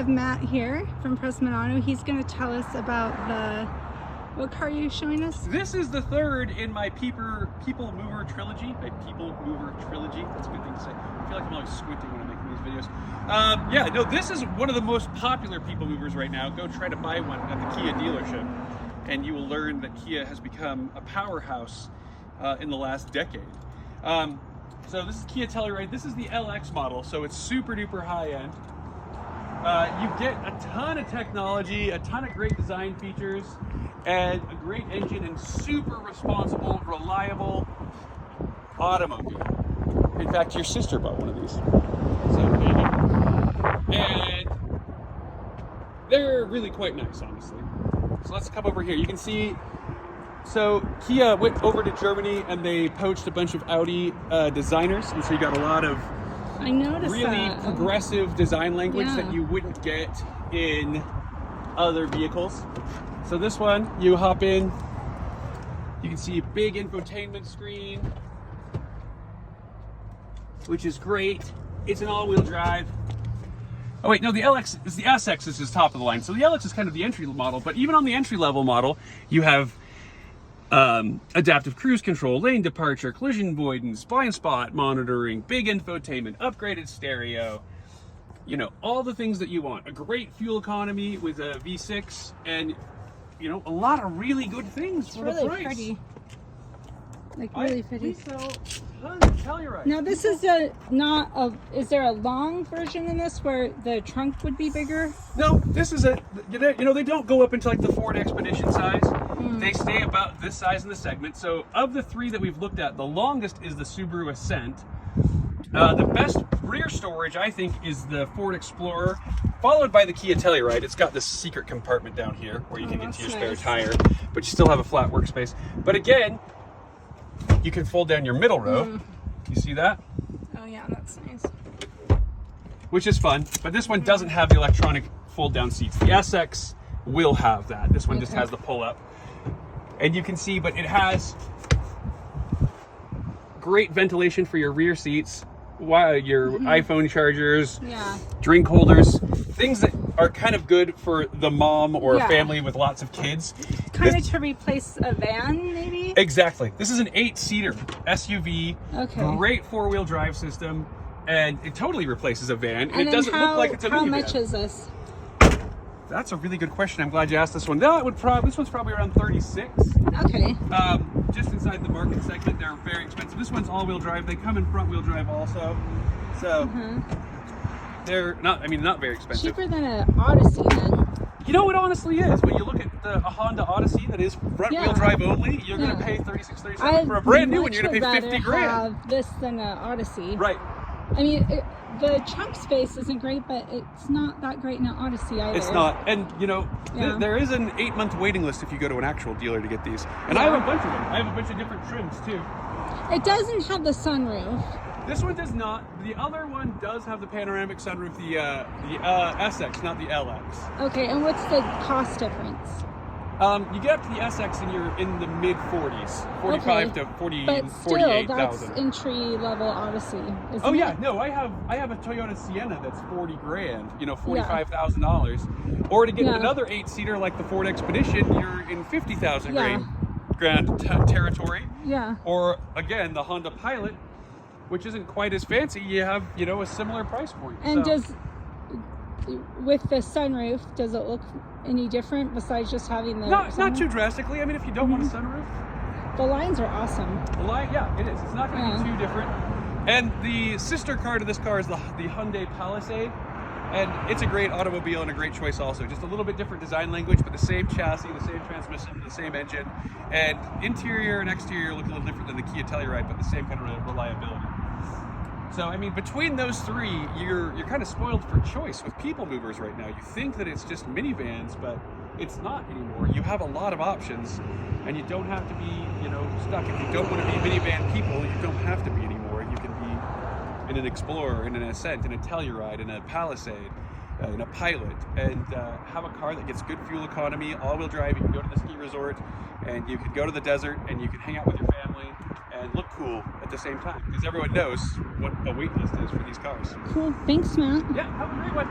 have Matt here from Pressman Auto. He's going to tell us about what car are you showing us? This is the third in my People Mover trilogy. That's a good thing to say. I feel like I'm always squinting when I'm making these videos. Yeah, no, this is one of the most popular People Movers right now. Go try to buy one at the Kia dealership, and you will learn that Kia has become a powerhouse in the last decade. So this is Kia Telluride. This is the LX model, so it's super duper high end. You get a ton of technology, a ton of great design features, and a great engine and super responsible, reliable automobile. In fact, your sister bought one of these. So there you go. And they're really quite nice, honestly. So let's come over here. You can see, so Kia went over to Germany and they poached a bunch of Audi designers, and so you got a lot of really progressive design language that you wouldn't get in other vehicles. So this one, you hop in, you can see a big infotainment screen, which is great. It's an all-wheel drive. Oh wait, no, the LX is the SX is just top of the line. So the LX is kind of the entry model, but even on the entry level model, you have adaptive cruise control, lane departure, collision avoidance, blind spot monitoring, big infotainment, upgraded stereo, you know, all the things that you want. A great fuel economy with a V6, and you know, a lot of really good things for the price. Pretty. Like really pretty. We sell tons of Telluride. Now this is is there a long version in this where the trunk would be bigger? No, this is you know, they don't go up into like the Ford Expedition size. They stay about this size in the segment. So of the three that we've looked at, the longest is the Subaru Ascent. The best rear storage, I think, is the Ford Explorer, followed by the Kia Telluride. It's got this secret compartment down here where you can get to your spare tire, but you still have a flat workspace. But again, you can fold down your middle row. You see that? Oh yeah, that's nice. Which is fun, but this one doesn't have the electronic fold down seats. The SX will have that. This one just has the pull up. And you can see, but it has great ventilation for your rear seats, your iPhone chargers, drink holders, things that are kind of good for the mom or a family with lots of kids. Kind of to replace a van, maybe? Exactly. This is an 8-seater SUV, great four-wheel drive system, and it totally replaces a van. And it doesn't look like it's a minivan. How much is this? That's a really good question. I'm glad you asked this one. This one's probably around 36. Okay. Just inside the market segment, they're very expensive. This one's all-wheel drive. They come in front-wheel drive also. So they're not very expensive. Cheaper than an Odyssey then. You know, it honestly is. When you look at a Honda Odyssey that is front-wheel drive only, you're going to pay $36, $37. For a brand new one, you're going to pay $50 grand. I'd have this than an Odyssey. Right. I mean, the trunk space isn't great, but it's not that great in an Odyssey either. It's not. And, you know, there is an 8-month waiting list if you go to an actual dealer to get these. And I have a bunch of them. I have a bunch of different trims, too. It doesn't have the sunroof. This one does not. The other one does have the panoramic sunroof, the SX, not the LX. Okay, and what's the cost difference? You get up to the SX and you're in the mid 40s, 45 to 40, but still, 48,000. that's entry level Odyssey, isn't Oh yeah, it? no, I have a Toyota Sienna that's 40 grand, you know, $45,000. Or to get another 8-seater like the Ford Expedition, you're in 50,000 grand territory. Yeah. Or again, the Honda Pilot, which isn't quite as fancy, you have, you know, a similar price point. And with the sunroof, does it look any different besides just having the not too drastically. I mean, if you don't want a sunroof. The lines are awesome. The line, yeah, it is. It's not going to be too different. And the sister car to this car is the Hyundai Palisade. And it's a great automobile and a great choice also. Just a little bit different design language, but the same chassis, the same transmission, the same engine. And interior and exterior look a little different than the Kia Telluride, but the same kind of reliability. So, I mean, between those three, you're kind of spoiled for choice with people movers right now. You think that it's just minivans, but it's not anymore. You have a lot of options, and you don't have to be, you know, stuck. If you don't want to be minivan people, you don't have to be anymore. You can be in an Explorer, in an Ascent, in a Telluride, in a Palisade, in a Pilot, and have a car that gets good fuel economy, all-wheel drive. You can go to the ski resort, and you can go to the desert, and you can hang out with your family and look cool at the same time, because everyone knows what a wait list is for these cars. Cool. Thanks, Matt. Yeah, have a great one.